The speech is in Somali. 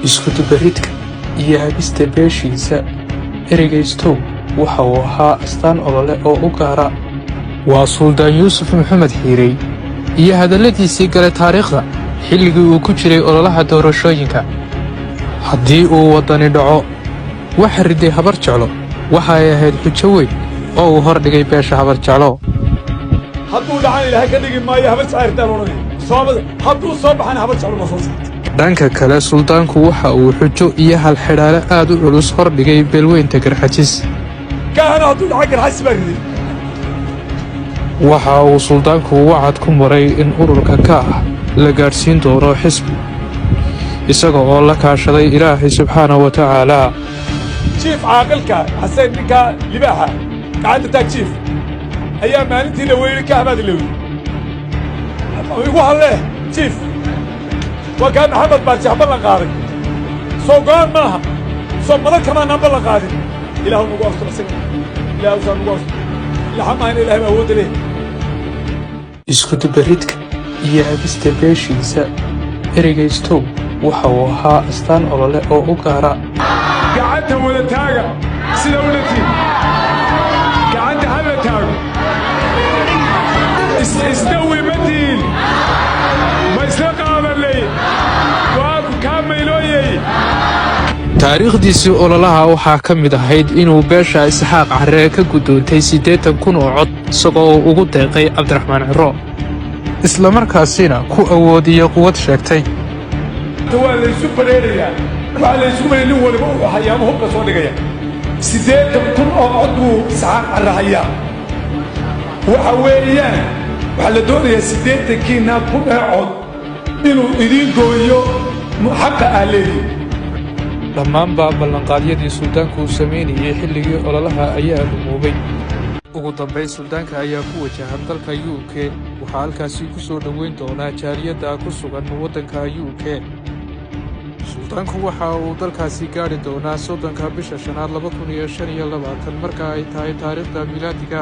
iskudubaridka iyo hagista beeshiisa ereyaystow waxa uu ahaa astaan olole oo u gaara waa suldaan yuusuf maxamed xiirey iyo hadalladiisii gale taariikhda xilligii uu ku jiray ololaha doorashooyinka haddii uu waddani dhaco waxa riday habar jeclo waxa ay ahayd xujo weyn oo uu hor dhigay beesha habar jeclo hadduu dhacan ilaahay ka dhigi maayo habar jeclo hadduu soo baxana habar jeclo ma soo saarto dhanka kale suldaanku waxa uu xujo iyo halxidhaale aad u culus hor dhigay beelweynta garxajis kaana hadduu dhaca garxajis baa riday waxa uu suldaanku wacad ku maray in ururka ka ah la gaadhsiin doono xisbi isaga oo la kaashaday ilaahay subxaanahu wa tacaalaa jiif caaqilka xaseen ninka libaaxa gacanta taag jiif ayaa maalintii la weeyey ka habaad la weeyey igu hallee jiif waa kaa maxamed baa jeex ballan qaaday soo go'aan maaha soo madan kamaanaan ballan qaadin ilaahu nagu asturo isaga ilaahu saa nagu asturo ilaxamahayna ilahay baa awoodda leh iskudubaridka iyo hagista beeshiisa ereyaystow waxa uu ahaa astaan olole oo u gaara gacanta wada taaga sida u dhatiin gacanta hala taago isdawi ma diin ma isla qaadanay go'aanku kaa maylooyey taariikhdiisii ololaha waxaa ka mid ahayd inuu beesha isxaaq carree ka guddoontay 80,000 oo cod isagoo uu ugu deeqay cabdiraxmaan ciro islamarkaasina ku awoodiyo quwad sheegtay waa laysu bareerayaa waxaa laysu maray nin waliba uu hayaamo hubka soo dhigaya 80,000 oo cod buu isxaaq carre hayaa waxa weeyaan waxaa la doonayaa 80,000 ee cod inuu idiin gooyo xaqa aa leedihi dhammaanba ballanqaadyadii suldaanku uu samaynayey xilligii ololaha ayaa rumoobay ugu dambayn suldaanka ayaa ku wajahan dalka UK waxaa halkaasi ku soo dhoweyn doonaa jaaliyadda ku sugan waddanka UK suldaanku waxa uu dalkaasi gaadhi doonaa 30 bisha 5 2025 marka ay tahay taariikhda miilaadiga